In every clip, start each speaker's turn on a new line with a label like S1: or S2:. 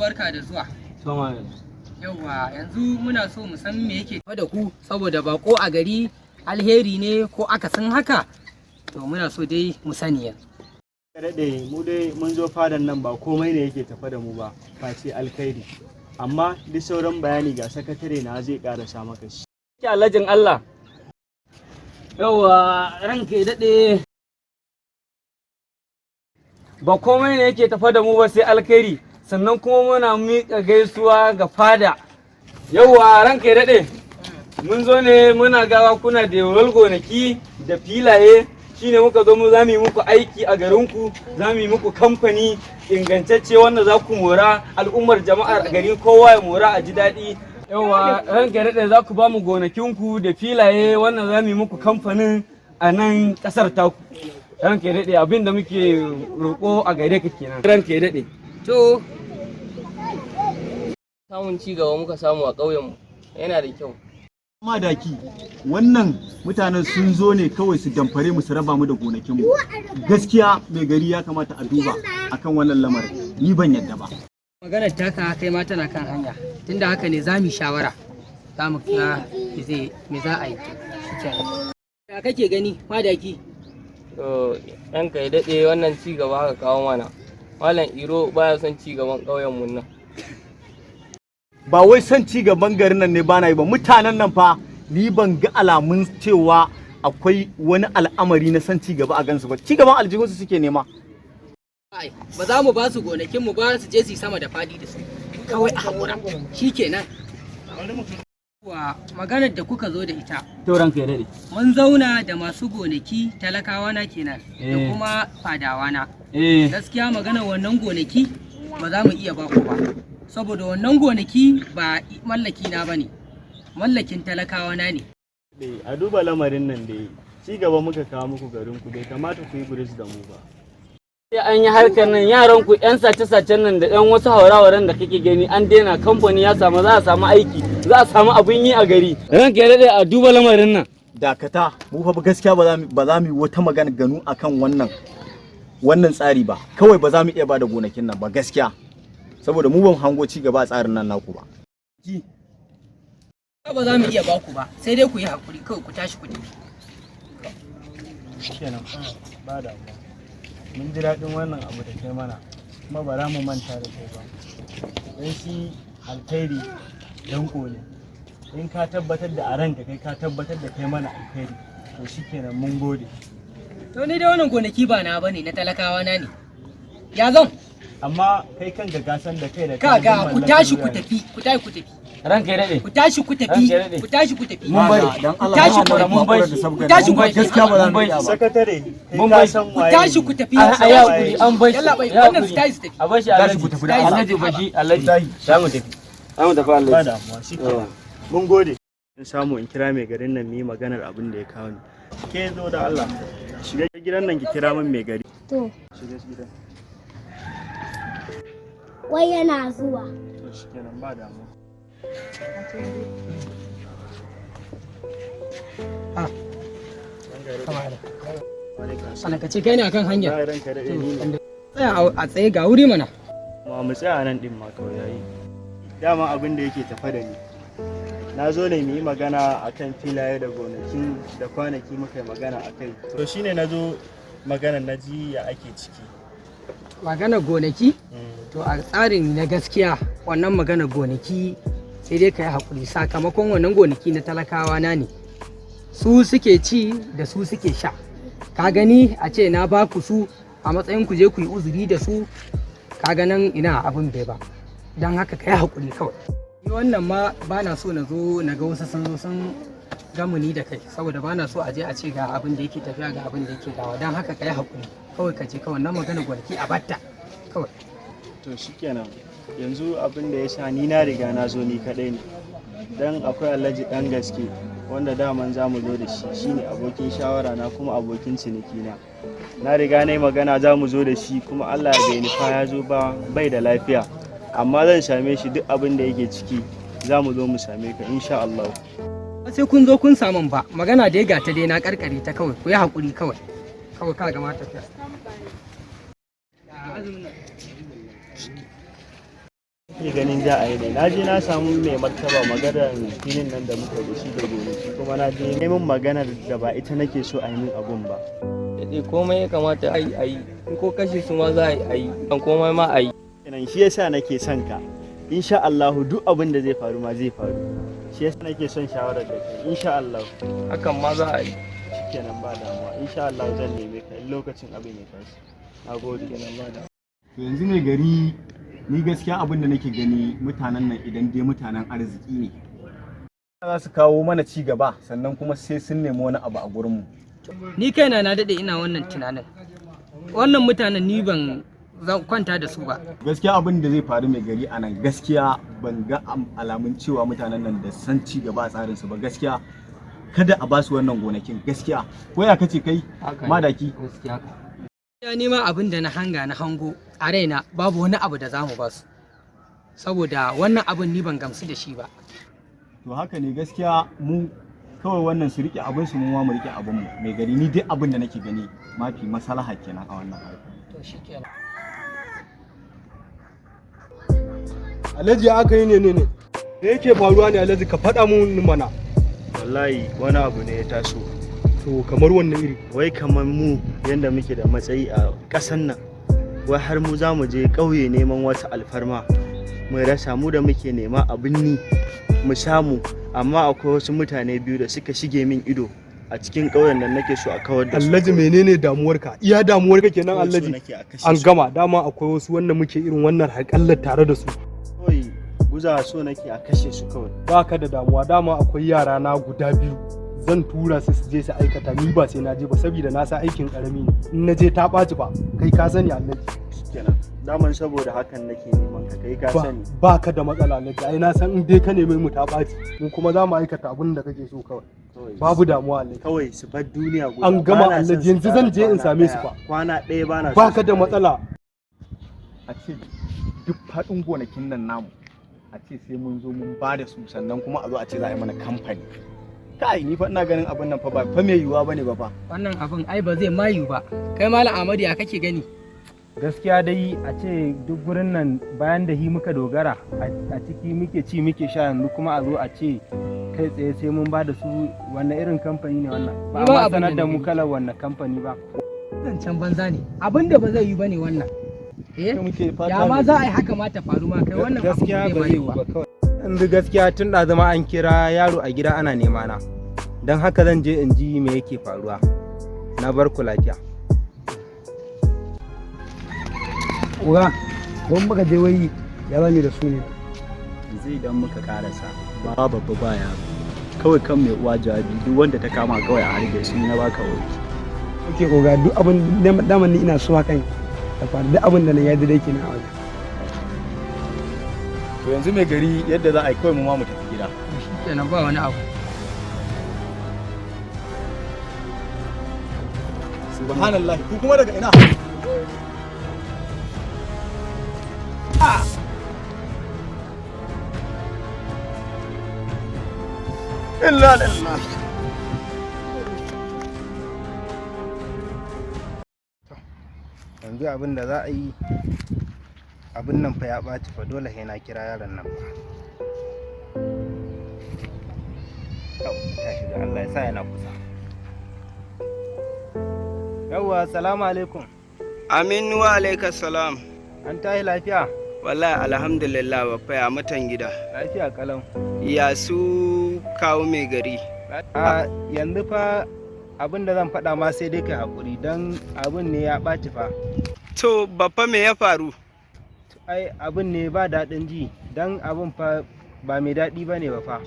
S1: barka da zuwa. Yawwa yanzu muna so mu san me yake tafa da ku saboda bako a gari alheri ne ko akasin haka. To muna so dai mu sani yanzu.
S2: Daɗe mu dai mun zo fadan nan ba komai ne yake tafa da mu ba face alkhairi. Amma duk sauran bayani ga sakatare na zai ƙarasa maka shi.
S3: Ki alhajin Allah. Yawwa ranka ya daɗe. Ba komai ne yake tafa da mu ba sai alkhairi. Sannan kuma muna miƙa gaisuwa ga fada. Yawwa ranka ya daɗe. Mun zo ne muna gawa kuna da yawar gonaki da filaye. Shine muka zo mu za mu yi muku aiki a garinku, za mu yi muku kamfani ingantacce wanda za ku mora al'ummar jama'ar gari kowa ya mora a ji daɗi. Yawa ranka ya daɗe za ku ba mu gonakinku da filaye wannan za mu yi muku kamfanin a nan ƙasar taku. Ranka ya daɗe abin da muke roƙo a gare ka kenan. Ranka ya daɗe.
S1: To
S4: samun ci gaba muka samu a ƙauyenmu yana da kyau.
S2: Madaki wannan mutanen sun zo ne kawai su damfare mu su raba mu da gonakinmu. Gaskiya mai gari ya kamata a duba akan wannan lamarin. Ni ban yadda ba.
S1: maganar taka kai ma tana kan hanya. Tunda haka ne za mu shawara. Za mu ga me za a yi. Ya kake gani madaki?
S4: To ɗan kai daɗe wannan ci gaba aka kawo mana. Malam Iro baya son ci gaban ƙauyenmu nan.
S2: Ba wai son ci gaban garin nan ne ba na yi ba, mutanen nan fa ni ban ga alamun cewa akwai wani al'amari na son ci gaba a gansu ba, ci gaban aljihunsu suke nema.
S1: Ba za mu ba su gonakinmu ba su je su yi sama da fadi da su kawai a haƙura shi kenan. Wa maganar da kuka zo da ita
S3: To ranka ya daɗe.
S1: mun zauna da masu gonaki talakawa na kenan da kuma fadawa na. Gaskiya maganar wannan gonaki ba za mu iya ba ku ba. Saboda wannan gonaki ba mallaki na bane, mallakin talakawa na ne.
S2: A duba lamarin nan dai, ci gaba muka kawo muku garin ku bai kamata ku yi buris da mu ba.
S3: Sai an yi harkar nan yaran ku yan sace-sacen nan da yan wasu haurawaran da kake gani an daina kamfani ya samu za a samu aiki za a samu abin yi a gari. Ranka ya daɗe a duba lamarin nan.
S2: Dakata, mu fa gaskiya ba za mu yi wata magana ganu akan wannan tsari ba. Kawai ba za mu iya ba da gonakin nan ba gaskiya. Saboda mu ban hango ci gaba a tsarin nan naku ba.
S1: Ba za mu iya ba ku ba, sai dai ku yi hakuri kawai ku tashi ku tafi.
S2: Kenan ba da mun ji daɗin wannan abu da kai mana kuma ba za mu manta da kai ba. Dan shi alkhairi danko ne. In ka tabbatar da a ranka kai ka tabbatar da kai mana alkhairi to shikenan mun gode.
S1: To ni dai wannan gonaki ba na bane na talakawa na ne. Ya zan?
S2: Amma kai kanka ka san da kai da
S1: kaga ku tashi ku tafi, ku tashi ku tafi.
S3: Ranka ya daɗe.
S1: Ku tashi ku tafi, ku tashi ku tafi.
S3: Mun bari.
S2: Dan
S1: Allah tashi ku tafi.
S3: Mun bari.
S1: Ku tashi ku tafi.
S2: Gaskiya ba za mu iya ba. Sakatare
S3: Mun
S2: kai
S3: bai.
S2: ka san
S1: Ku
S2: waye.
S1: tashi ku tafi.
S3: A ya kuri an bai.
S1: Yalla bai,
S3: Ya
S1: wannan
S3: kuri.
S1: su tashi su tafi.
S3: A bashi
S2: Tashi ku tafi da Allah.
S3: Alhaji bashi Alhaji. Za mu tafi. Za mu tafi
S2: Ba
S3: Alhaji.
S2: damuwa shikenan. Mun gode. In samu in kira mai garin nan mu yi maganar abin da ya kawo ni. Ke zo da Allah. Shiga gidan nan ki kira min mai gari.
S5: To,
S2: Shiga gidan.
S5: wai yana zuwa.
S2: To shikenan ba damuwa.
S1: Ah.
S2: Alaikum
S1: Sana ka ce kai ne akan hanya.
S2: Ba ranka da ni.
S1: Tsaya a tsaye ga wuri mana.
S2: Mu tsaya nan din ma kawai yayi. Dama abin da yake tafa da ni. Na zo ne mu yi magana akan filaye da gonakin da kwanaki muka yi magana akai. To shine na zo magana na ji ya ake ciki.
S1: Maganar gonaki? To a tsarin na gaskiya wannan maganar gonaki sai dai ka yi haƙuri sakamakon wannan gonaki na talakawa na ne. Su suke ci da su suke sha. Ka gani a ce na ba ku su a matsayin ku je ku yi uzuri da su ka ganin ina abin bai ba. Don haka ka yi haƙuri kawai. Ni wannan ma ba na so na zo na ga wasu sun zo sun gamuni da kai saboda ba na so a je a ce ga abin da yake tafiya ga abin da yake dawa don haka ka yi haƙuri kawai ka je kawai nan magana gonaki a batta kawai.
S2: To shikenan yanzu abin da ya sa ni na riga na zo ni kadai ne. Dan akwai Alhaji dan gaske wanda daman za mu zo da shi shine abokin shawara na kuma abokin ciniki na. Na riga na yi magana za mu zo da shi kuma Allah ya bai nufa ya zo ba bai da lafiya. Amma zan same shi duk abin da yake ciki za mu zo mu same ka insha Allah.
S1: Sai kun zo kun samun ba magana da ya gata dai na karkare ta kawai ku yi haƙuri kawai kawai ka gama tafiya.
S2: kake ganin za a yi ne? Na je na samu mai martaba maganar filin nan da muka da shi da gonaki kuma na je neman maganar da ba ita nake so a yi min abun ba.
S4: Komai ya kamata a yi in ko kashe su ma za a yi an komai ma a yi.
S2: Kenan shi yasa nake son ka. Insha Allah duk abin da zai faru ma zai faru. Shi yasa nake son shawarar da kai. Insha Allah.
S4: Hakan ma za a yi.
S2: Kenan ba damuwa. Insha Allah zan neme ka in lokacin abin ya tashi. Nagode. Kenan ba damuwa.
S6: To yanzu mai gari ni gaskiya abin da nake gani mutanen nan idan dai mutanen arziki ne za su kawo mana ci gaba sannan kuma sai sun nemi wani abu a gurinmu.
S1: Ni kaina na daɗe ina wannan tunanin. Wannan mutanen ni ban zan kwanta da su ba.
S6: Gaskiya abin da zai faru mai gari a nan gaskiya ban ga alamun cewa mutanen nan da san ci gaba a tsarinsu ba gaskiya kada a basu wannan gonakin gaskiya ko ya kace kai madaki
S1: Ya nima abin da na hango a raina babu wani abu da zamu ba su saboda wannan abin ni ban gamsu da shi ba.
S6: To haka ne gaskiya mu kawai wannan su rike abin su mu ma mu rike abin mu mai gari ni duk abin da nake gani mafi maslaha kenan a wannan harka.
S1: To shikenan.
S7: Alhaji aka yi ne da yake faruwa ne Alhaji ka faɗa mun mana.
S2: Wallahi wani abu ne ya taso.
S7: To kamar wannan iri.
S2: Wai kamar mu yanda muke da matsayi a ƙasan nan. Wai har mu za mu je ƙauye neman wasu alfarma. Mu rasa mu da muke nema abin ni mu samu amma akwai wasu mutane biyu da suka shige min ido a cikin ƙauyen da nake so a kawar da su.
S7: Alhaji menene damuwarka? Iya damuwarka kenan Alhaji. An gama dama akwai wasu wanda muke irin wannan haƙallar tare da su.
S2: Kawai guza so nake a kashe su kawai.
S7: Baka da damuwa dama akwai yara na guda biyu. Zan tura su je su aikata ni ba sai na je ba saboda na sa aikin karami ne. In na je ta ɓaci ba kai ka sani Alhaji.
S2: Kenan. Daman saboda hakan nake neman ka kai ka sani.
S7: Ba ka da matsala Alhaji ai na san in dai ka neme mu ta ɓaci mu kuma za mu aikata abin da kake so kawai. Babu damuwa Alhaji.
S2: Kawai su bar duniya guda.
S7: An gama Alhaji yanzu zan je in same su fa.
S2: Kwana ɗaya bana so.
S7: Ba ka da matsala.
S6: A ce duk faɗin gonakin nan namu a ce sai mun zo mun ba da su sannan kuma a zo a ce za a yi mana kamfani. Kai ni fa ina ganin abin nan fa ba fa mai yiwuwa bane ba fa.
S1: Wannan abin ai ba zai mayu ba. Kai Malam Ahmadu ya kake gani?
S8: Gaskiya dai a ce duk gurin nan bayan da hi muka dogara a ciki muke ci muke sha yanzu kuma a zo a ce kai tsaye sai mun ba da su wannan irin kamfani ne wannan ba ma sanar da mu kalar wannan kamfani ba.
S1: Zancen banza ne abin da ba zai yi bane wannan. Ya ma za a yi haka ma ta faru ma kai wannan abu
S8: gaskiya ba zai yi ba kawai. Yanzu gaskiya tun da zama an kira yaro a gida ana nema na don haka zan je in ji me yake faruwa. Na bar ku lafiya.
S7: Uga, don muka je wai ya bani da su ne.
S6: Zai idan muka karasa ba babba ba yaro. Kawai kan mai uwa jawabi duk wanda ta kama kawai a harbe su na baka wuri.
S7: Oke Uga duk abin daman ni ina so hakan da faru duk abin da na yadda da yake na waje.
S6: To yanzu mai gari yadda za a yi kawai mu ma mu tafi gida.
S1: Shikenan ba wani abu.
S6: Subhanallah ku kuma daga ina? Illa lillah.
S8: Yanzu abin da za a yi abin nan fa ya ɓaci fa dole sai na kira yaron nan fa. Ta shiga Allah ya sa yana kusa. Yawwa salamu alaikum.
S9: Aminu wa alaikas salam.
S8: An tahi lafiya?
S9: Wallahi alhamdulillah babba ya mutan gida.
S8: Lafiya kalau.
S9: Ya su kawo mai gari.
S8: Yanzu fa abin da zan faɗa ma sai dai kai haƙuri don abin ne ya ɓaci fa.
S9: To babba me ya faru?
S8: Ai abin ne ba daɗin ji don abin fa ba mai daɗi ba ne ba fa.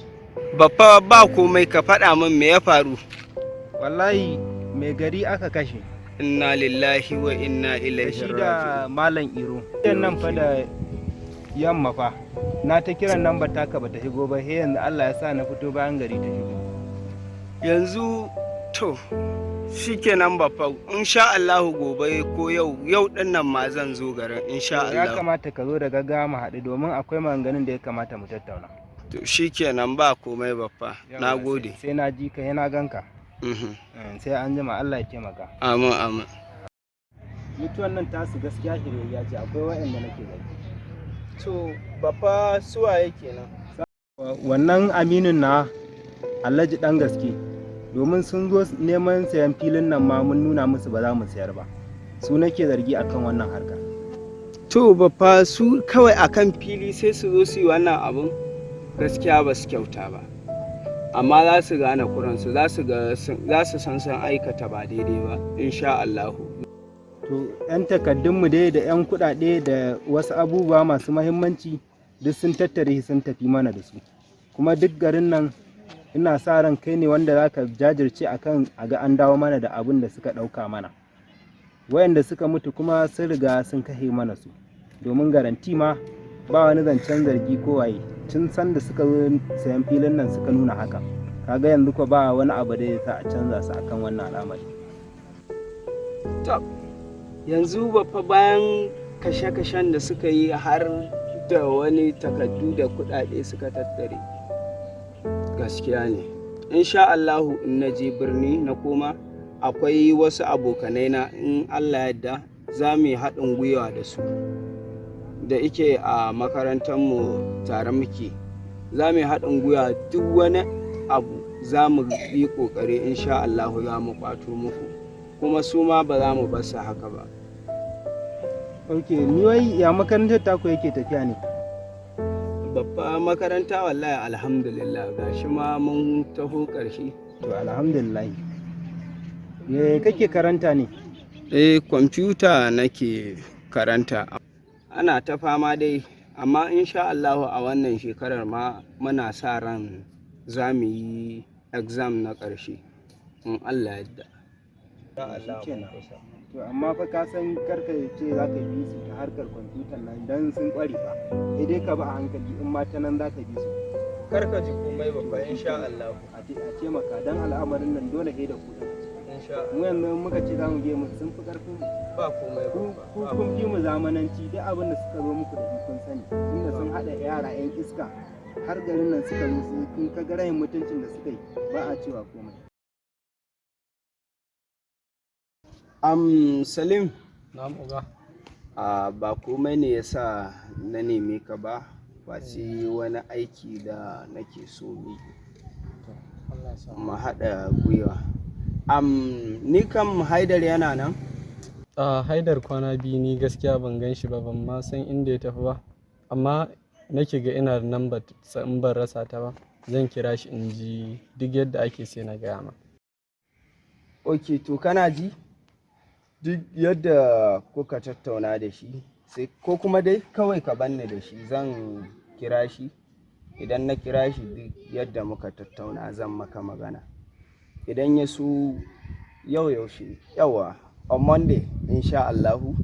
S9: Babba ba komai ka faɗa min me ya faru.
S8: Wallahi mai gari aka kashe.
S9: Inna lillahi wa inna ilaihi
S8: Shi
S9: raji'un.
S8: da Malam Iro. Yan nan fa da yamma fa. Na ta kiran nan ba taka bata shigo ba sai yanzu Allah ya sa na fito bayan gari ta shigo.
S9: Yanzu to shikenan babba insha Allahu gobe ko yau din nan ma zan zo garin insha
S8: Ya
S9: Allah.
S8: kamata ka zo da gaggawa mu haɗu domin akwai maganganun da ya kamata mu tattauna.
S9: To shikenan ba komai babba. Nagode.
S8: Sai na ji ka yana ganka. Sai an jima Allah ya taimaka.
S9: Amin amin.
S8: Mutuwan nan tasu gaskiya hirayya ce akwai waɗanda nake gani.
S9: to baffa suwaye kenan.
S8: wannan aminin na Alhaji dan gaske, domin sun zo neman sayan filin nan ma mun nuna musu ba za mu sayar ba, su nake zargi akan wannan harka.
S9: To baffa su kawai akan fili sai su zo su yi wannan abun, gaskiya ba su kyauta ba, amma za su gane kuransu, za su san sun aikata ba daidai ba insha Allahu.
S8: To 'yan takaddunmu dai da 'yan kuɗaɗe da wasu abubuwa masu mahimmanci duk sun tattare sun tafi mana da su, kuma duk garin nan ina sa ran kai ne wanda za ka jajirce akan a ga an dawo mana da abin da suka ɗauka mana. Wayanda suka mutu kuma sun riga sun kashe mana su, domin garanti ma ba wani zancen zargi ko waye, tun san da suka zo sayan filin nan suka nuna haka, kaga yanzu ko ba wani abu da ya sa a canza su akan wannan al'amari.
S9: Yanzu baffa bayan kashe-kashen da suka yi har da wani takardu da kuɗaɗe suka tattare, gaskiya ne insha Allahu in na je birni na koma akwai wasu abokanai na, in Allah yadda za mu yi haɗin gwiwa da su da ike a makarantar mu tare muke, za mu yi haɗin gwiwa duk wani abu za mu yi ƙoƙari insha Allahu za mu ƙwato muku, kuma su ma ba za mu bar su haka ba.
S8: Ok, ni wai ya makarantar taku yake tafiya ne?
S9: Babba makaranta wallahi alhamdulillah, gashi ma mun taho ƙarshe.
S8: To alhamdulillah. Me kake karanta ne?
S9: Kwamfuta nake karanta. Ana ta fama dai, amma insha Allahu a wannan shekarar ma muna sa ran za mu yi exam na ƙarshe in Allah yadda.
S8: To amma fa ka san karka ce za ka bi su ta harkar kwamfutar nan dan sun kware fa, sai dai ka ba a hankali in ma ta nan za ka bi su.
S9: Karka ji komai babba insha Allah.
S8: A ce maka dan al'amarin nan dole sai da kuɗi. Mu yanzu muka ce za mu je mu sun fi ƙarfin
S9: ba komai
S8: ku kun fi mu zamananci, duk abin da suka zo muku da shi kun sani, inda sun haɗa yara 'yan iska har garin nan suka zo su kun ka ga rayin mutuncin da suka yi ba a cewa komai.
S9: Salim.
S3: Na'am uga.
S9: Ba komai ne yasa na neme ka ba, face wani aiki da nake so mu haɗa gwiwa. Ni kam Haidar yana nan?
S10: Haidar kwana biyu ni gaskiya ban gan shi ba, ban ma san inda ya tafi ba, amma nake ga ina da number in ban rasa ta ba zan kira shi in ji duk yadda ake sai na gaya ma.
S9: Ok, to kana ji? Duk yadda kuka tattauna da shi sai ko kuma dai kawai ka banni da shi, zan kira shi, idan na kira shi duk yadda muka tattauna zan maka magana, idan ya so yaushe yawa on Monday insha Allahu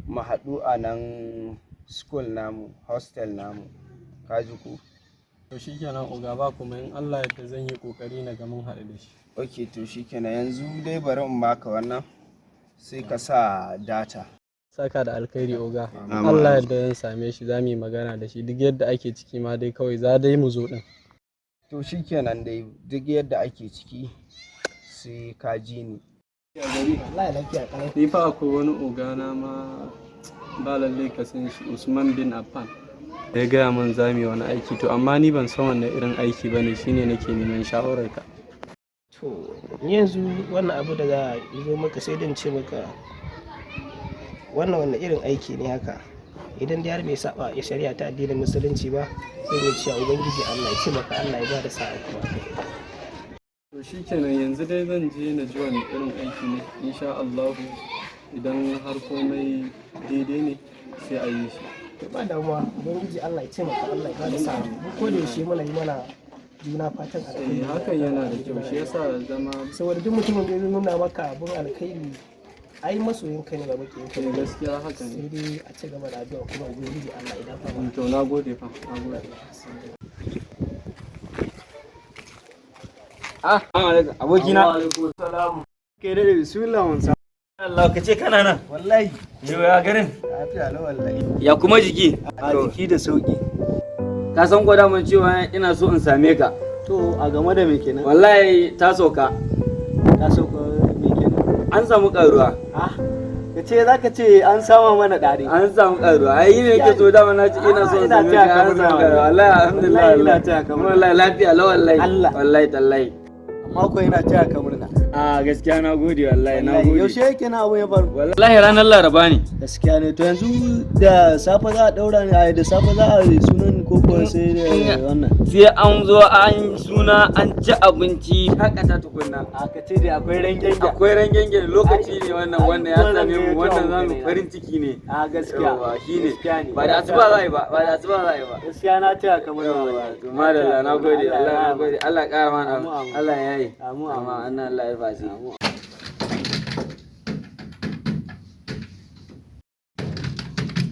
S9: mu haɗu a nan school namu, hostel namu, ka ji ku?
S10: To shikenan uga, ba kuma in Allah yadda zan yi kokari na ga mun haɗu da shi.
S9: Ok, to shikenan, yanzu dai bari in baka wannan sai ka sa data.
S10: Saka da alkhairi oga, Allah yadda zan same shi za mu yi magana da shi, duk yadda ake ciki ma dai kawai za dai mu zo din.
S9: To shikenan dai, duk yadda ake ciki sai ka ji ni.
S10: Ni fa akwai wani ogana ma ba lallai ka san shi, Usman bin Affan, ya gaya min za mu yi wani aiki, to amma ni ban san wannan irin aiki ba ne, shine nake neman shawararka.
S11: To ni yanzu wannan abu da za a zo maka sai dan ce maka wannan irin aiki ne haka, idan da har bai saba ya shari'a ta addinin musulunci ba, sai ya ce ubangiji Allah ya ce maka Allah ya bada sa'a kuma.
S10: To shikenan, yanzu dai zan je na ji wani irin aiki ne, insha Allah idan har komai daidai ne sai a yi shi.
S11: Ba damuwa, ubangiji Allah ya ce maka Allah ya bada sa'a. Ko da yaushe muna yi mana juna fatan alkhairi.
S10: Hakan yana da kyau, shi yasa zama
S11: saboda duk mutumin da ya nuna maka abun alkhairi ai masoyin ka ne ba bakin ka ne.
S10: Gaskiya haka ne.
S11: Sai dai a ci gaba da addu'a kuma ubangiji Allah ya dafa mana.
S10: To nagode fa, nagode.
S3: Abokina.
S9: Kai da bismillah mun sa.
S3: Allah ka ce kana nan.
S9: Wallahi.
S3: Yau ya garin?
S9: Lafiya la wallahi.
S3: Ya kuma jiki?
S9: A jiki da sauki.
S3: Ka san gwada mun cewa ina so in same ka.
S9: To a game da me kenan?
S3: Wallahi ta sauka.
S9: Ta sauka me kenan?
S3: An samu karuwa.
S9: Ah, ka
S2: ce za ka ce an sama mana ɗari.
S3: An samu ƙaro, ai ne yake so dama na ce ina so
S2: ina taya ka murna
S3: wallahi alhamdulillah
S2: ina taya ka murna
S3: wallahi lafiya la wallahi wallahi tallahi
S2: amma ko ina taya ka murna.
S3: A gaskiya na gode wallahi na gode.
S2: Yaushe yake na abu ya faru?
S3: Wallahi ranar Laraba ne.
S2: Gaskiya ne to yanzu da safe za a daura ne da safe za a yi sunan koko sai da wannan.
S3: Sai an zo an suna an ci abinci hakata tukunna.
S2: A ka ce da akwai rangenge.
S3: Akwai rangenge lokaci ne wannan ya same mu wannan zamu farin ciki ne.
S2: A gaskiya.
S3: Shine. Ba da asuba za a yi ba.
S2: Gaskiya na taya ka murna.
S3: Madalla na gode Allah na gode Allah ƙara mana Allah ya yi. Amma annan Allah ya fasi.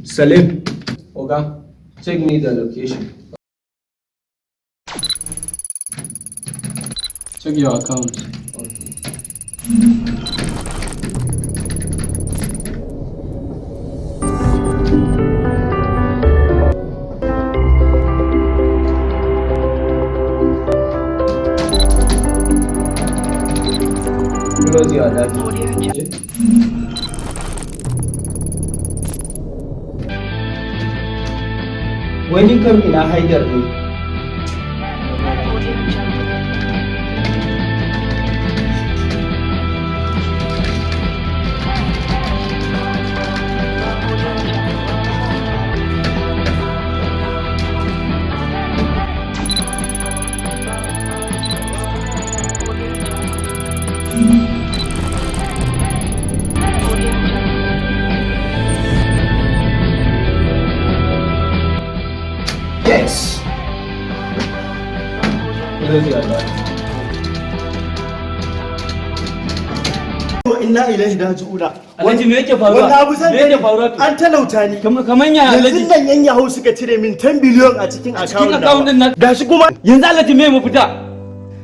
S12: Salim, Oga, check me the location. Check your account. Close your data.
S2: Wani kan ina Haidar ne. Yes. Inna ilaihi raji'una.
S3: Alhaji me yake faruwa?
S2: Wannan abu zan
S3: yake faruwa?
S2: An talauta ni.
S3: Kaman ya Alhaji.
S2: Yanzu nan yan yahu suka cire min 10 biliyon a cikin account
S3: din nan.
S2: Gashi kuma
S3: yanzu Alhaji me mu fita?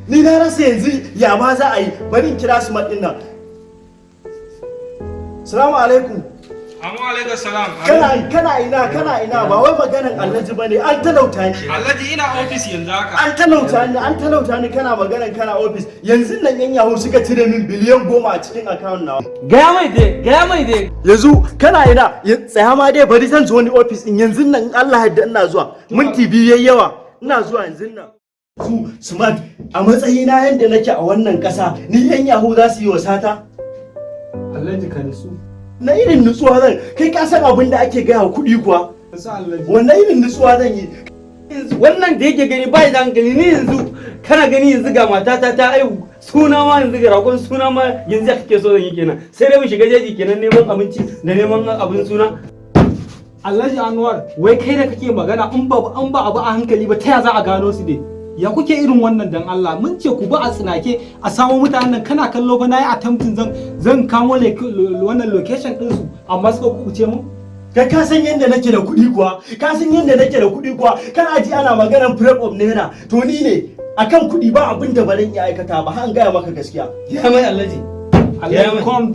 S2: Ni na rasa yanzu ya ma za a yi. Bari in kira su din nan. Assalamu alaikum.
S8: Amma alaikum salam.
S2: Kana ina ba wai maganan Alhaji bane an talauta ni.
S8: Alhaji ina office yanzu haka.
S2: An talauta ni kana maganan kana office. Yanzu nan yan yahu suka cire min biliyan 10 a cikin account nawa.
S3: Gaya mai dai.
S2: Yanzu kana ina tsaya ma dai bari zan zo ni office din yanzu nan in Allah ya ina zuwa. Minti biyu yayi yawa. Ina zuwa yanzu nan. Su smart a matsayina yanda nake a wannan kasa ni yan yahu za su yi wasata.
S8: Alhaji ka nisu.
S2: Na irin nutsuwa zan kai ka san abin da ake gaya wa kuɗi kuwa. Wannan irin nutsuwa zan yi.
S3: Wannan da yake gani ba da hankali ni yanzu kana gani yanzu ga matata ta aihu suna ma yanzu ga ragon suna ma yanzu kake so zan yi kenan sai dai mu shiga jeji kenan neman abinci da neman abin suna.
S8: Alhaji Anwar wai kai da kake magana in ba abu a hankali ba ta ya za a gano su ne? Ya kuke irin wannan dan Allah mun ce ku ba a tsinake a samu mutanen nan kana kallo ba nayi attempting zan kamo wannan location din su amma suka kuce mu.
S2: Kai ka san yadda nake da kuɗi kuwa kana ji ana maganar prep of naira to ni ne akan kuɗi ba abin da baran iya aikata ba han gaya maka gaskiya.
S3: Ya mai Alhaji.
S8: Allah calm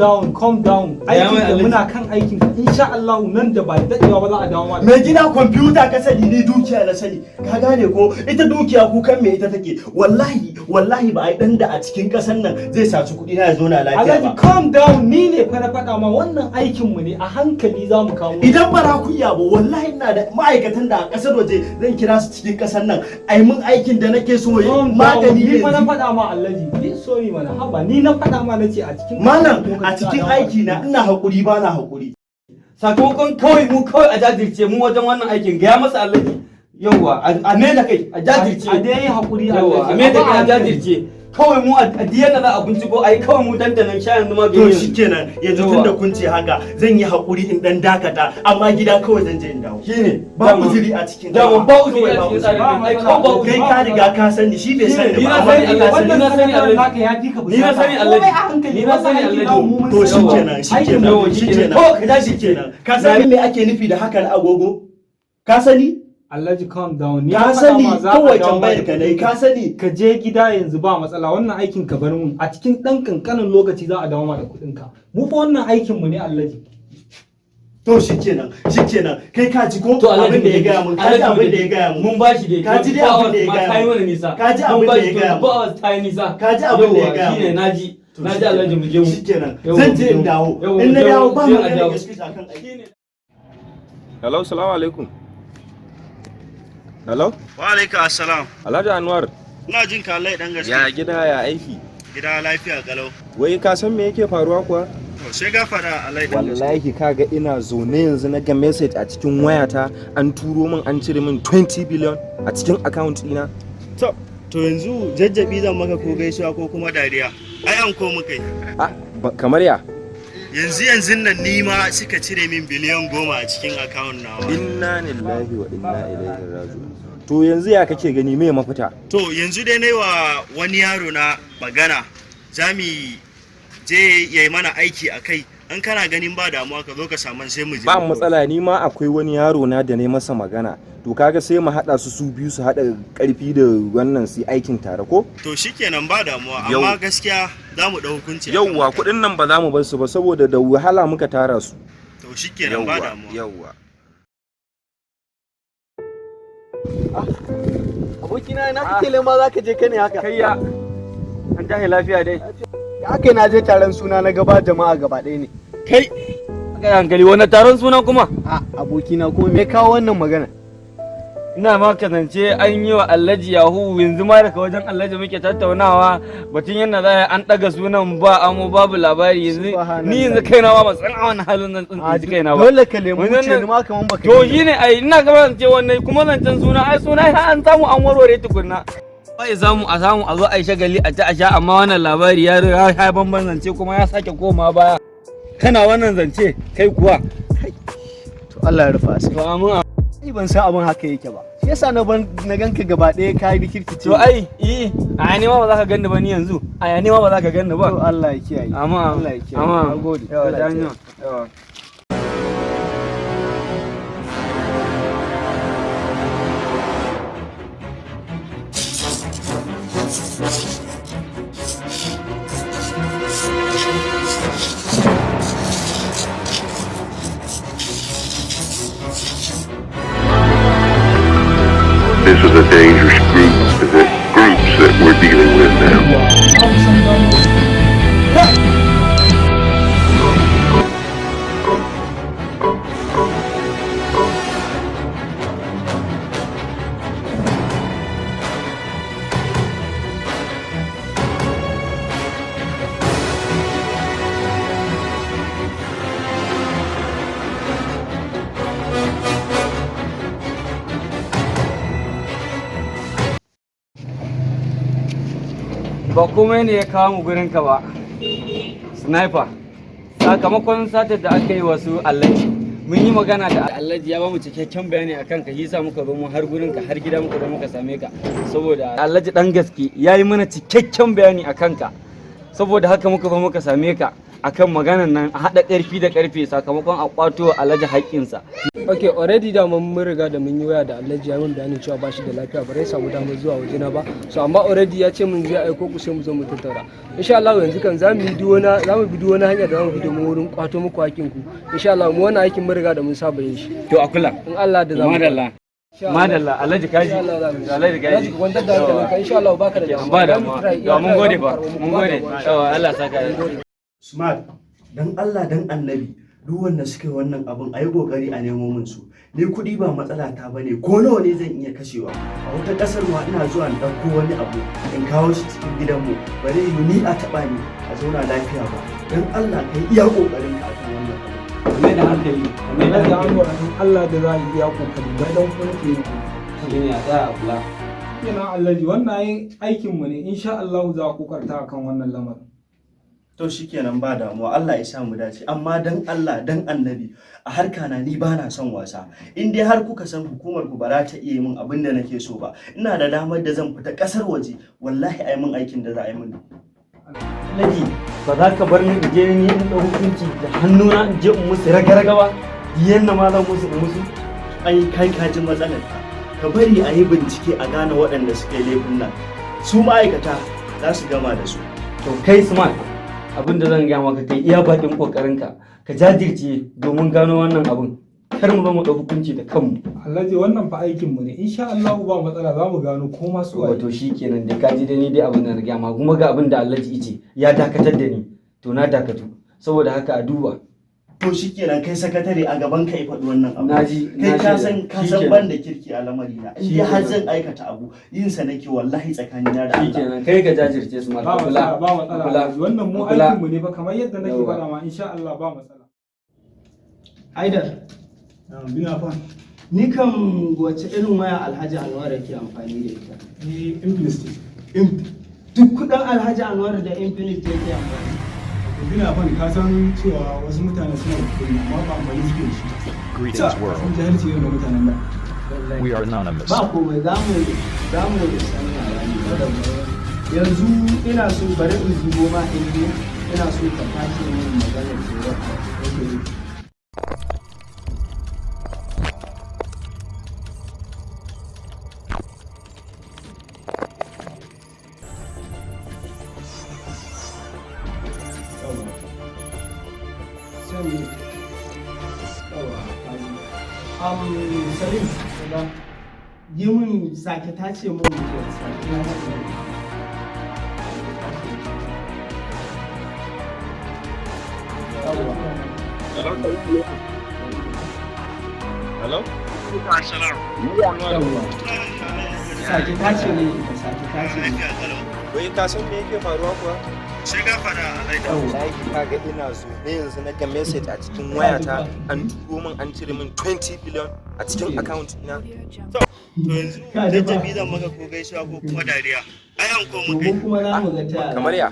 S8: down aikin da muna kan aikin insha Allah nan da ba daɗewa ba za a dawo mana.
S2: Mai gida kwamfuta ka sani ni dukiya na sani ka gane ko ita dukiya kukan me ita take wallahi ba ai dan da a cikin ƙasar nan zai saci kuɗi na ya zo na lafiya ba.
S8: Alhaji calm down ni ne fa na faɗa ma wannan aikin mu ne a hankali za mu kawo.
S2: Idan ba za ku iya ba wallahi ina da ma'aikatan da a ƙasar waje zan kira su cikin ƙasar nan ai mun aikin da nake so magani ne.
S8: Ni fa na faɗa ma Alhaji ni sorry mana haba ni na faɗa ma nace a cikin
S2: Malam a cikin aiki na ina haƙuri ba na haƙuri.
S3: Sakamakon mu a jajirce mu wajen wannan aikin gaya masa Alhaji yauwa a me da kai a jajirce
S8: a dai haƙuri
S3: yauwa a me da kai a jajirce kawai mu a diyan da za a binciko ai kawai mu dandanan sha yanzu ma
S2: to shikenan yanzu tunda kun ce haka zan yi haƙuri in dan dakata amma gida kawai zan je in dawo
S3: shine
S2: ba uzuri a cikin
S3: da ba uzuri a cikin tsarin ai kawai ba uzuri
S2: kai ka riga ka sani shi bai sani ba
S3: amma Allah na sani Allah ni na sani Allah ni na sani Allah
S2: to shikenan
S3: ko ka dashi
S2: kenan ka sani me ake nufi da hakan agogo ka sani
S8: Alhaji calm down.
S2: Ka sani kawai tambayar ka ne ka sani.
S8: Ka je gida yanzu ba matsala wannan aikin ka bar mun a cikin dan kankanin lokaci za a dawo ma da kuɗin ka. Mu fa wannan aikin mu ne Alhaji.
S2: To shikenan kai ka ji ko abin da ya gaya mun ka ji abin da ya gaya mun
S3: mun bashi dai
S2: ka ji dai abin da ya gaya mun
S3: nisa
S2: ka ji abin da ya gaya mun
S3: ba ta yi nisa
S2: ka ji abin da ya gaya mun
S3: shine naji na ji Alhaji mu je mu
S2: shikenan zan je in dawo in na dawo ba mu da gaskiya akan aiki.
S6: Hello, salamu alaikum. Hello?
S2: Wa alaikum assalam.
S6: Alhaji Anwar.
S2: Ina jin ka Allah dan gaskiya.
S6: Ya gida ya aiki?
S2: Gida lafiya kalau.
S6: Wai ka san me yake faruwa kuwa?
S2: To sai gafara Allah dan gaskiya.
S6: Wallahi kaga ina zaune yanzu na ga message a cikin wayata an turo min an cire min 20 billion a cikin account ɗina.
S2: To yanzu jajjabi zan maka ko gaisuwa ko kuma dariya. Ai an ko muka yi.
S6: Kamar ya?
S2: Yanzu nan ni ma suka cire min biliyan 10 a cikin account nawa.
S6: Inna lillahi wa inna ilaihi raji'un. To yanzu ya kake gani me mafita?
S2: To yanzu dai nayi wa wani yaro na magana. Zami je yayi mana aiki akai. An kana ganin ba damuwa ka zo ka samu sai mu je.
S6: Ba matsala ni ma akwai wani yaro na da ne masa magana. To kaga sai mu hada su biyu su hada karfi da wannan su aikin tare ko?
S2: To shikenan ba damuwa amma gaskiya za mu dau hukunci.
S6: Yauwa kudin nan ba za mu bar su ba saboda da wahala muka tara su.
S2: To shikenan ba damuwa.
S6: Yauwa.
S7: Abokina na kake lema zaka je kane haka?
S3: Kayya. An tahi lafiya dai.
S7: Ya aka na je taron suna na gaba jama'a gaba ɗaya ne.
S3: Kai kai hankali wannan taron suna kuma?
S7: Abokina kuma me kawo wannan magana?
S3: Ina ma kasance an yi wa Alhaji Yahu yanzu ma daga wajen Alhaji muke tattaunawa batun yadda za an ɗaga sunan ba amo babu labari yanzu ni yanzu kaina ma ban san a wannan halin nan tsinci kaina ba.
S7: Dole ka lemu ce ni ma kaman baka.
S3: To shi ne ai ina gaban ce wannan kuma zancen suna ai suna an samu an warware tukunna. Bai samu a zo a yi shagali a ta a sha amma wannan labari ya bamban zance kuma ya sake koma baya. Kana wannan zance kai kuwa.
S7: To Allah ya rufa asiri.
S3: To amin.
S7: Ni ban san abin haka yake ba. Shi yasa na ganka gaba ɗaya ka yi kirkice.
S3: To ai a ne ma ba za ka ganni ba ni yanzu. A ne ma ba za ka ganni ba.
S7: To Allah ya kiyaye.
S3: Amma
S7: Allah ya kiyaye.
S3: amma
S7: Nagode.
S3: yawa danyo yawa.
S13: This is a dangerous groups that we're dealing with now.
S3: Ba komai ne ya kawo mu gurin ka ba. Sniper. Sakamakon satar da aka yi wasu Alhaji. Mun yi magana da Alhaji ya ba mu cikakken bayani akan ka yasa muka zo mu har gurin ka har gida muka zo muka same ka saboda Alhaji dan gaske yayi mana cikakken bayani akan ka. Saboda haka muka zo muka same ka akan maganan nan a haɗa ƙarfi da ƙarfe sakamakon a ƙwato Alhaji haƙƙinsa.
S14: Okay, already da mun riga da mun yi waya da Alhaji ya min bayanin cewa ba shi da lafiya ba zai samu damar zuwa wajena ba. So amma already ya ce mun zai aiko ku sai mu zo mu tattauna. Insha Allah yanzu kan za mu bi wani hanya da za mu bi domin wurin ƙwato muku haƙƙin ku. Insha Allah mu wannan aikin mun riga da mun saba yin shi.
S3: To a kula.
S14: In Allah da za mu.
S3: Madalla Alhaji kaji. Alhaji kaji.
S14: Kwantar da hankalinka insha Allah baka da damuwa.
S3: Ba damuwa. Mun gode ba. Mun gode. Allah saka.
S2: Smart, dan Allah dan annabi duk wanda suka yi wannan abun a yi kokari a nemo min su. Ni kuɗi ba matsala ta bane ko nawa ne zan iya kashewa. A wata ƙasar ma ina zuwa in ɗauko wani abu in kawo shi cikin gidanmu ba zai yi ni a taɓa ni a zauna lafiya ba. Dan Allah ka yi iya ƙoƙarin ka akan wannan abu.
S3: Mai da hankali.
S14: Mai da hankali. Allah da za a yi iya ƙoƙari ba dan kuma ke yi.
S3: Shine a tsaya a kula.
S14: Ina Alhaji wannan aikinmu ne insha Allah za a kokarta akan wannan lamarin.
S2: To shikenan ba damuwa Allah ya sa mu dace amma dan Allah dan annabi a harka na ni bana son wasa in dai har kuka san hukumar ku ba za ta iya min abin da nake so ba ina da damar da zan fita kasar waje wallahi ai min aikin da za a yi min
S3: Alhaji ba za ka bar ni in je ni in dau hukunci da hannuna in je in musu raga-raga ba yanna ma zan musu in musu
S2: ai kai ka ji matsalar ka bari a yi bincike a gane waɗanda suka yi laifin nan su ma'aikata za su gama da su
S3: to kai Smart abin da zan gaya maka kai iya bakin kokarinka ka jajirce domin gano wannan abin kar mu zo mu ɗau hukunci da kanmu.
S15: Alhaji wannan fa aikin mu ne insha Allah ba matsala za mu gano ko ma su waye.
S3: To shikenan dai kaji da ni dai abin da na gaya ma kuma ga abin da Alhaji yace ya dakatar da ni to na dakatu saboda haka a duba.
S2: To shikenan kai sakatare a gaban ka ya faɗi wannan abu.
S3: Naji
S2: kai ka san ban da kirki a lamari na. In har zan aikata abu yin sa nake wallahi tsakanina da Allah.
S3: Shikenan kai ka jajirce su mal kula.
S15: Ba matsala wannan mu aikin mu ne ba kamar yadda nake faɗa ma insha Allah ba matsala.
S9: Haidar.
S7: Bina fa.
S9: Ni kan wace irin waya Alhaji Anwar yake amfani da ita?
S7: Ni Infinix.
S9: Duk kudin Alhaji Anwar da Infinix yake amfani.
S7: Bina fa ka san cewa wasu mutane suna da kuɗi amma ba amfani suke da shi.
S16: Greetings world.
S7: Sun jahilci irin mutanen da.
S16: We are anonymous.
S9: Ba komai za mu san yanzu ina so bari in zubo ma ina so ka tashi min maganar tsoro. Salim, yi mun sake tace mun sake tace mun.
S6: Hello?
S9: Sake tace ne, sake tace ne.
S6: Wai ka san me yake faruwa kuwa?
S2: Sai ga fara
S6: wallahi kaga ina so ne yanzu na ga message a cikin wayata an turo min an cire min 20 billion a cikin account ina.
S2: To yanzu da jabi zan maka ko gaisuwa ko kuma dariya. Ayan ko mu kai.
S9: Kuma za mu ga ta.
S6: Kamar ya?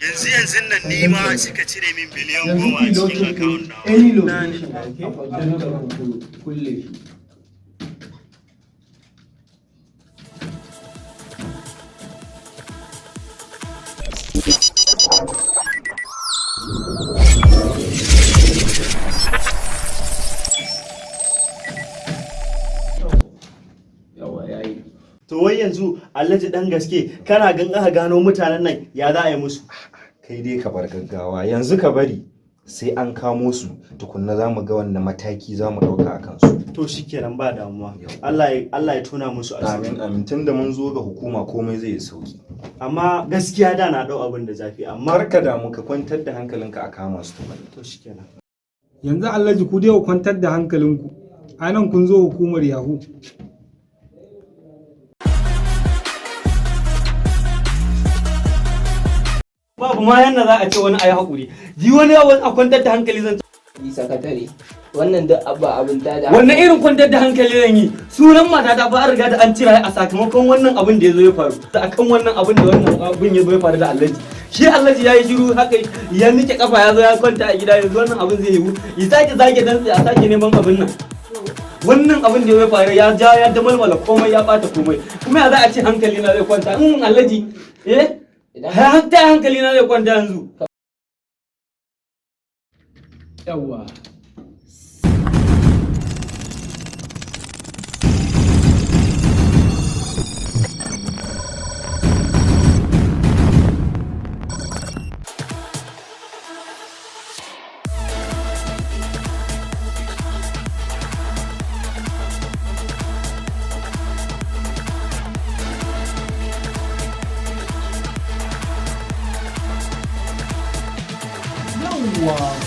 S2: Yanzu nan ni ma suka cire min biliyan 10 a cikin account na.
S9: Any location, okay? Kulle shi.
S2: To wai yanzu Alhaji dan gaske kana gan aka gano mutanen nan ya za a yi musu?
S6: Kai dai ka bar gaggawa yanzu ka bari sai an kamo su tukunna za mu ga wanda mataki za mu ɗauka a kansu.
S2: To shikenan ba damuwa. Allah ya tona musu asiri.
S6: Amin tun da mun zo ga hukuma komai zai yi sauki.
S2: Amma gaskiya da na dau abin da zafi amma
S6: kar ka damu ka kwantar da hankalinka a kama su tukunna.
S2: To shikenan.
S15: Yanzu Alhaji ku dai ku kwantar da hankalinku. A nan kun zo hukumar Yahoo.
S3: Babu ma yanda za a ce wani ayi haƙuri. Ji wani a kwantar da hankali zan
S4: yi sakatare. Wannan duk abba abin ta da.
S3: Wannan irin kwantar da hankali zan yi. Sunan mata ta ba a riga da an cira a sakamakon wannan abin da ya zo ya faru. Akan wannan abin da wannan abin ya zo ya faru da Alhaji. Shi Alhaji ya yi shiru haka ya nike kafa ya zo ya kwanta a gida yanzu wannan abin zai yiwu. Ya sake zage dantse a sake neman abin nan. Wannan abin da ya faru ya ja ya damalmala komai ya bata komai. Kuma ya za a ce hankali na zai kwanta. Alhaji hatta hankali na zai kwanta yanzu.
S9: Yawwa.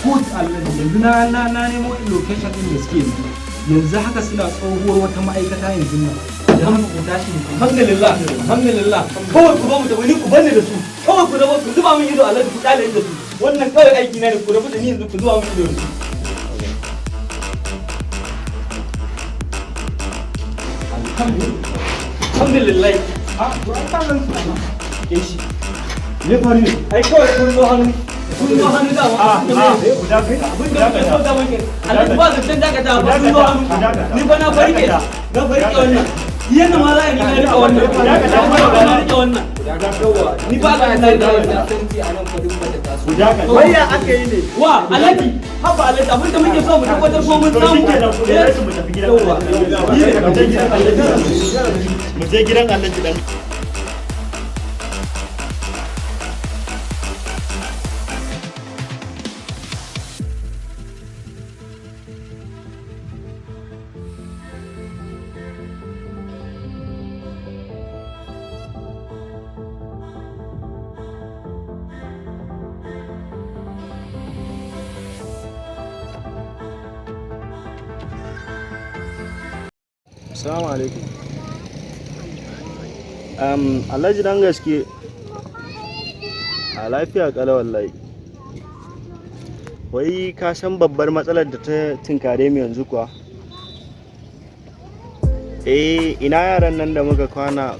S15: Good Alhaji yanzu na nemo location din da suke yanzu haka suna tsohuwar wata ma'aikata yanzu nan.
S3: Alhamdulillah alhamdulillah kawai ku ba mu da wani ku banne da su kawai ku raba ku zuba min ido Alhaji ku kyale da su wannan kawai aiki na ne ku rabu da ni yanzu ku zuba min ido da su. Alhamdulillah.
S15: To an kawo su ana.
S3: Shi. Me faru ne? Ai kawai kun zo hannu. Kun zo hannu da guda kai. Abin da kuka so da muke. Alhaji ba zan daga ta ba kun zo hannu. Ni ba na farke. Na farke wannan. Yana ma za a ni na rika wannan. Na rika wannan. Ni ba ga na rika wannan.
S2: Wai ya aka yi ne?
S3: Wa Alhaji haba Alhaji abin da muke so mu tabbatar ko mun samu.
S2: Mu je gidan Alhaji dan. Assalamu alaikum. Alhaji dan gaske. A lafiya kala wallahi. Wai ka san babbar matsalar da ta tinkare mu yanzu kuwa? Ina yaran nan da muka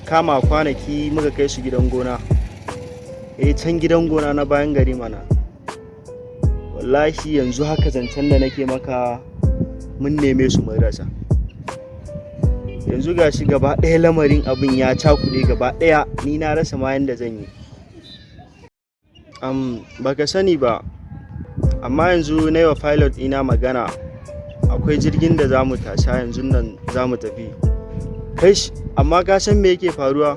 S2: kama kwanaki muka kai su gidan gona. Can gidan gona na bayan gari mana. Wallahi yanzu haka zancen da nake maka mun neme su mun rasa. Yanzu gashi gaba ɗaya lamarin abin ya cakuɗe gaba ɗaya, ni na rasa ma yanda zan yi. Baka sani ba, amma yanzu na yi wa pilot ina magana, akwai jirgin da za mu tasha yanzu nan za mu tafi. Kai amma ka san me yake faruwa?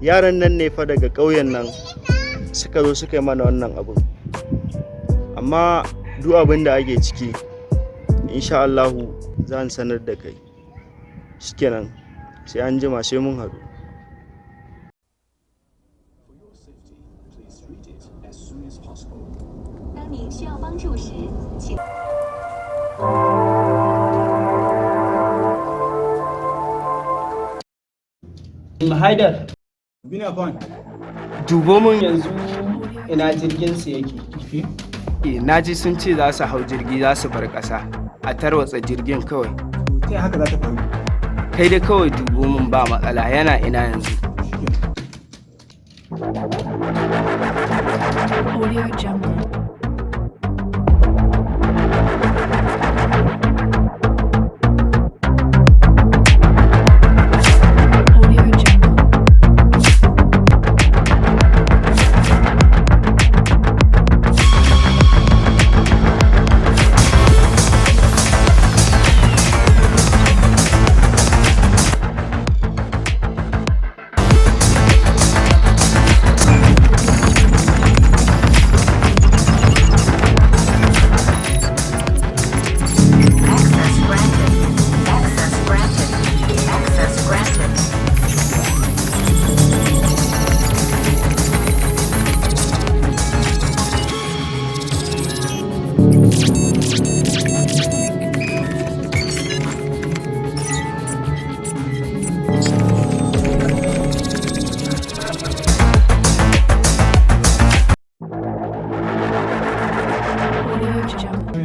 S2: Yaran nan ne fa daga ƙauyen nan suka zo suka yi mana wannan abin. Amma duk abin da ake ciki, insha Allahu zan sanar da kai. Shikenan, sai an jima sai mun haɗu.
S9: Haidar,
S6: Bina fan.
S9: dubo mun yanzu ina jirgin su yake. Na ji sun ce za su hau jirgi za su bar ƙasa a tarwatsa jirgin kawai.
S6: Ta haka za ta faru.
S9: Kai dai kawai dubo mun ba matsala, yana ina yanzu.
S16: Audio Jungle.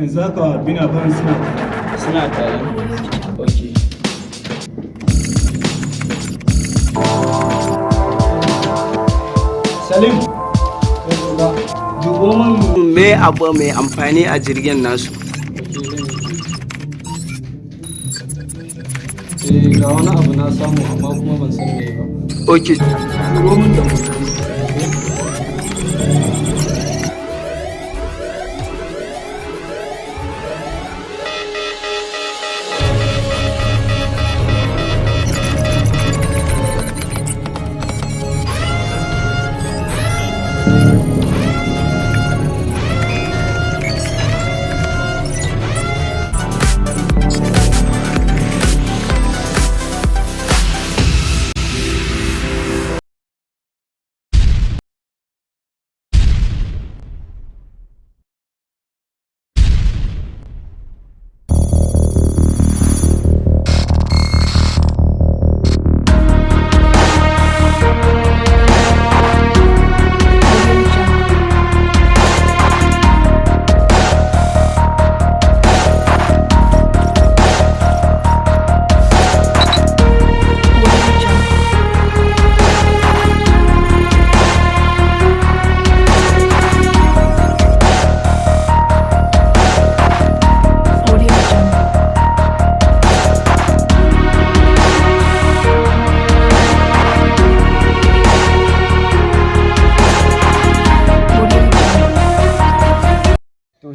S15: Yanzu haka Bina fan
S9: suna tare. Okay.
S15: Salim,
S9: dubo mun me abu mai amfani a jirgin nasu.
S10: Ga wani abu na samu amma kuma ban san me ba.
S9: Okay.
S10: Dubo mun da mutum.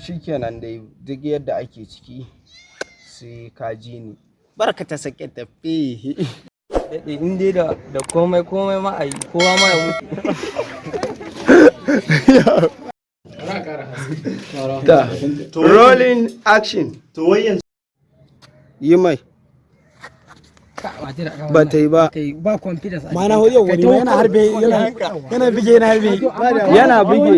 S9: Shikenan dai duk yadda ake ciki sai ka ji ni. Barka ta sake tafi.
S4: In dai da komai ma a yi, kowa ma ya mutu.
S9: Rolling action.
S2: To wai yanzu
S9: yi mai. ba ta yi ba.
S1: Ba confidence.
S7: Mana yau wani yana harbe yana bige yana harbe.
S9: Yana bige.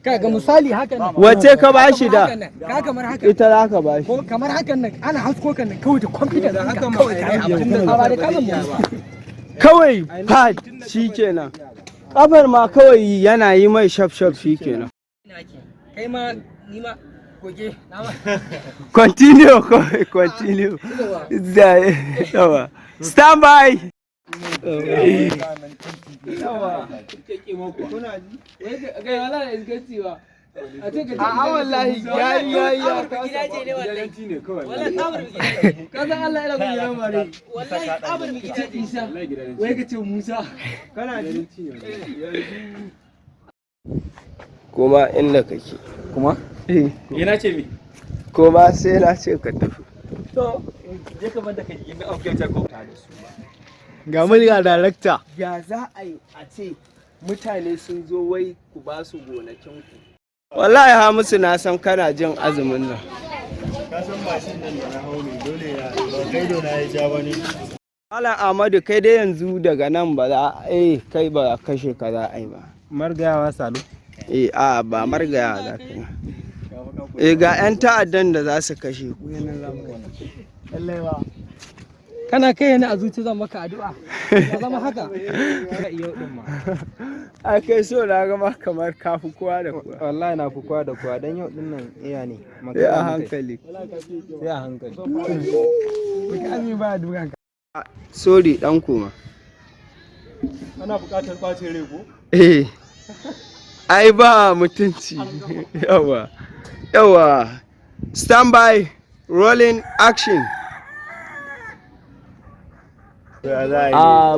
S1: Kaga misali haka nan.
S9: Wace ka ba shi da?
S1: Ka kamar haka.
S9: Ita za ka ba shi.
S1: Ko kamar hakan nan ana hasko kan nan kawai da confidence haka kawai kai abin da ba da kasan
S9: kawai pad shikenan. Kafar ma kawai yana yi mai shaf shikenan.
S1: Kai ma ni ma goge
S9: continue. Stand by. a wallahi ya kuma inda kake
S3: kuma yana ce mi
S9: kuma sai na ce ka tafi
S3: to je ka banda kai inda auke ta ko
S9: ga mulga director
S11: ya za a yi a ce mutane sun zo wai ku ba su gonakin ku
S9: wallahi Hamisu na san kana jin azumin nan
S2: ka san mashin nan da na hau ne dole ya ba kai dona ya ja wani
S9: Malam Ahmadu kai dai yanzu daga nan ba za kai ba kashe ka za a yi ba
S8: margayawa Salo
S9: a ba margayawa za ka ga 'yan ta'addan da za su kashe ku
S1: kana kai ni a zuci zan maka addu'a ya zama haka
S9: a kai so na gama kamar kafi kowa da kowa
S8: wallahi na fi kowa da kowa dan yau din nan iya ne
S9: sai a hankali sorry dan koma
S2: ana buƙatar ɓacin rai ko
S9: ai ba mutunci yawa stand by rolling action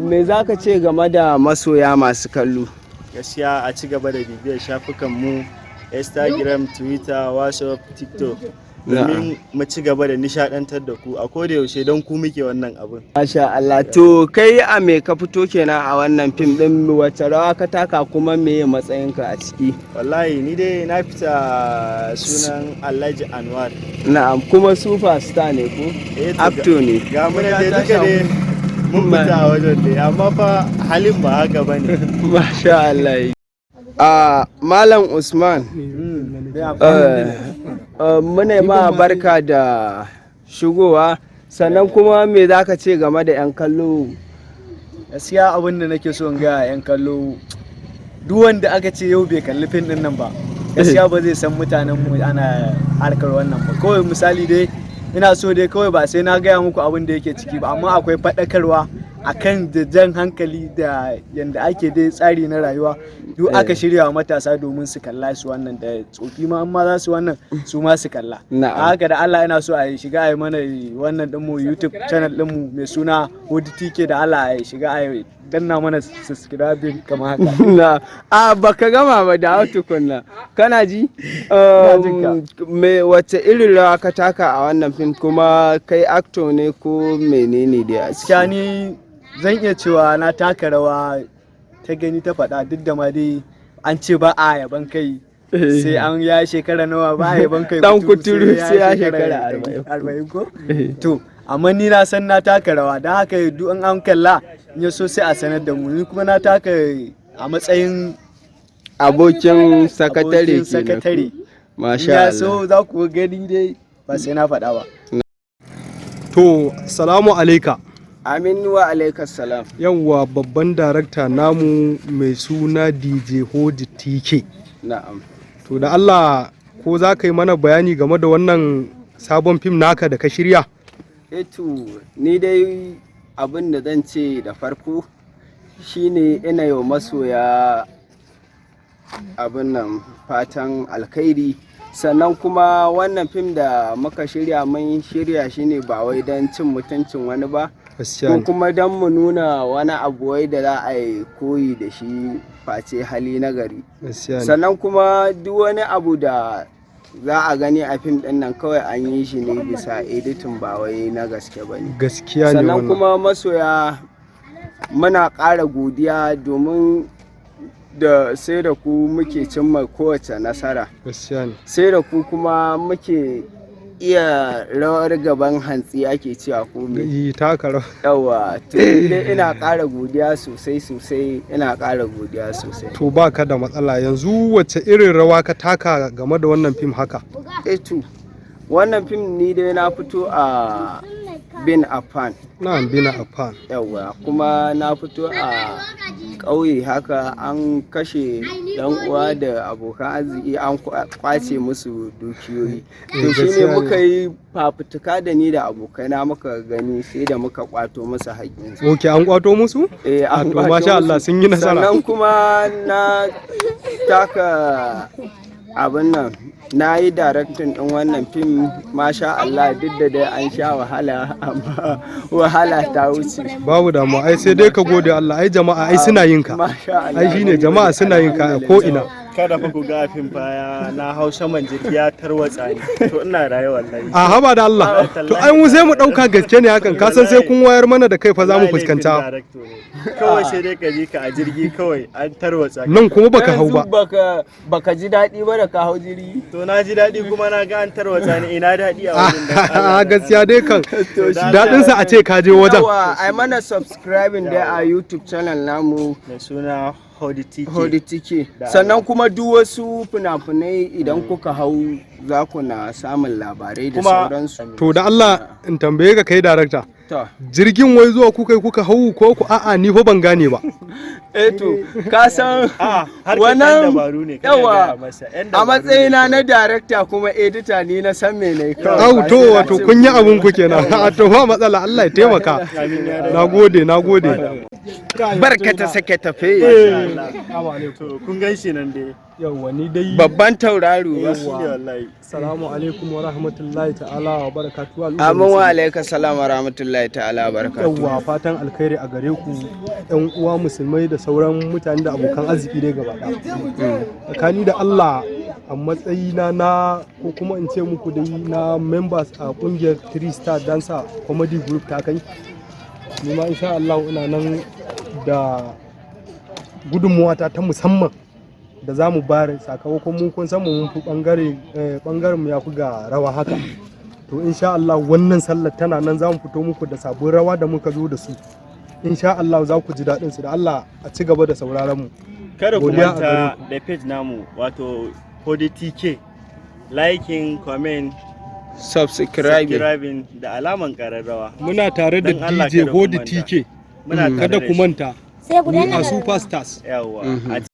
S9: me za ka ce game da masoya masu kallo
S2: gaskiya a ci gaba da bibiyar shafukan mu Instagram, Twitter, WhatsApp, TikTok domin mu ci gaba da nishadantar da ku a koda yaushe don ku muke wannan abin.
S9: Masha Allah, to kai a me ka fito kenan a wannan fim din, wacce rawa ka taka kuma meye matsayinka a ciki?
S2: Wallahi ni dai na fita sunan Alhaji Anwar.
S9: Na'am, kuma superstar ne ko? Actor ne.
S2: Ga mun dai duka dai mun fita a wajen dai amma fa halin ba haka bane.
S9: Masha Allah. Malam Usman, muna ma barka da shigowa, sannan kuma me za ka ce game da 'yan kallo?
S6: Gaskiya abin da nake so in ga 'yan kallo, duk wanda aka ce yau bai kalli fim din nan ba, gaskiya ba zai san mutanen mu ana harkar wannan ba. Kawai misali dai ina so dai kawai ba sai na gaya muku abin da yake ciki ba, amma akwai faɗakarwa akan da jan hankali da yanda ake dai tsari na rayuwa duk aka shirya wa matasa domin su kalla su wannan da tsofi ma amma za su wannan su ma su kalla. Haka da Allah yana so a shiga a yi mana wannan dinmu YouTube channel dinmu mai suna HODTK da Allah a shiga a danna mana subscribing kamar haka.
S9: Baka gama ba da tukunna kana ji me wace irin rawa ka taka a wannan fim, kuma kai actor ne ko menene dai a
S6: ciki? Ni zan iya cewa na taka rawa ta gani ta faɗa, duk da ma dai an ce ba a yaban kai sai an ya shekara nawa, ba a yaban kai
S9: dan kuturu sai ya shekara
S6: 40 ko to amma ni na san na taka rawa, don haka duk an kalla in ya so sai a sanar da mu. Ni kuma na taka a matsayin
S9: abokin sakatare. Masha Allah.
S6: Ya so za ku gani dai ba sai na faɗa ba.
S7: To, salamu alaika.
S9: Amin wa alaikas salam.
S7: Yawwa babban darakta namu mai suna DJ HODTK.
S9: Na'am.
S7: To da Allah ko za ka yi mana bayani game da wannan sabon fim naka da ka shirya?
S9: To ni dai abin da zan ce da farko shine ina yau masoya abin nan fatan alkhairi, sannan kuma wannan fim da muka shirya mun shirya shi ne ba wai don cin mutuncin wani ba, ko kuma don mu nuna wani abu wai da za a yi koyi da shi face hali na gari. Sannan kuma duk wani abu da za a gani a fim din nan kawai an yi shi ne bisa editing ba wai na gaske ba ne.
S7: Gaskiya ne wannan.
S9: Sannan kuma masoya muna ƙara godiya domin da sai da ku muke cimma kowace nasara.
S7: Gaskiya ne.
S9: Sai da ku kuma muke iya rawar gaban hantsi ake cewa ko me
S7: yi taka rawa
S9: yawa to dai ina ƙara godiya sosai ina ƙara godiya sosai.
S7: to baka da matsala. Yanzu wacce irin rawa ka taka game da wannan fim haka?
S9: To wannan fim ni dai na fito a Bin Affan.
S7: Na Bin Affan.
S9: Yawa kuma na fito a ƙauye haka an kashe dan uwa da abokan arziki an kwace musu dukiyoyi. To shine muka yi fafutuka da ni da abokaina muka gani sai da muka kwato musu haƙƙinsu.
S7: Ok, an kwato musu?
S9: An
S7: kwato. Masha Allah sun yi nasara.
S9: Sannan kuma na taka abin nan na yi daraktin ɗin wannan fim masha Allah duk da dai an sha wahala amma wahala ta wuce.
S7: Babu damuwa ai sai dai ka gode Allah ai jama'a ai suna yin ka. Ai shine jama'a suna yin ka ko ina.
S2: Kada fa ku ga fim baya na Hausa man jirgi ya tarwatsa ni to ina rayuwa wallahi.
S7: A haba da Allah to ai mu sai mu dauka gaske ne hakan ka san sai kun wayar mana da kai fa za mu fuskanta.
S2: Kawai sai dai ka ji ka a jirgi kawai an tarwatsa.
S7: Nan kuma baka hau ba.
S9: Baka ji daɗi ba da ka hau jirgi.
S2: To na ji daɗi kuma na ga an tarwatsa ni ina daɗi a wurin da.
S7: A gaskiya dai kan daɗin sa a ce ka je wajen.
S9: Ai mana subscribing dai a YouTube channel namu
S2: da suna
S9: Hoditike. Sannan kuma duk wasu fina-finai idan kuka hau za ku na samun labarai da sauransu.
S7: To da Allah in tambaye ka kai darakta. Jirgin wai zuwa kuka hau ko ku a'a ni fa ban gane ba.
S9: To ka san wannan yawa a matsayina na darakta kuma edita ni na san me ne kawai.
S7: Au to wato kun yi abun ku kenan. To ba matsala Allah ya taimaka. Nagode.
S9: Barka ta sake tafe.
S2: To kun gan shi nan dai.
S7: Yawwa ni dai
S9: babban tauraro.
S7: Assalamu alaikum wa rahmatullahi ta'ala wa barakatuhu.
S9: Amin wa alaikum salam wa rahmatullahi ta'ala wa barakatuhu.
S7: Yawwa fatan alkhairi a gare ku ƴan uwa musulmai da sauran mutane da abokan arziki dai gaba ɗaya. Tsakani da Allah a matsayina na ko kuma in ce muku dai na members a kungiyar 3 Star Dancer Comedy Group ta kai. Ni ma insha Allah ina nan da gudunmuwa ta musamman da za mu bayar sakamakon mun kun san mun fi bangaren mu ya fi ga rawa haka. To insha Allah wannan sallar tana nan za mu fito muku da sabon rawa da muka zo da su. Insha Allah za ku ji daɗin su da Allah a ci gaba da sauraron mu.
S2: Kada ku manta da page namu wato Hoditike, liking, comment, subscribing da alaman kararrawa.
S7: Muna tare da DJ Hoditike. Kada ku manta. Ni a Superstars.
S2: Yawa.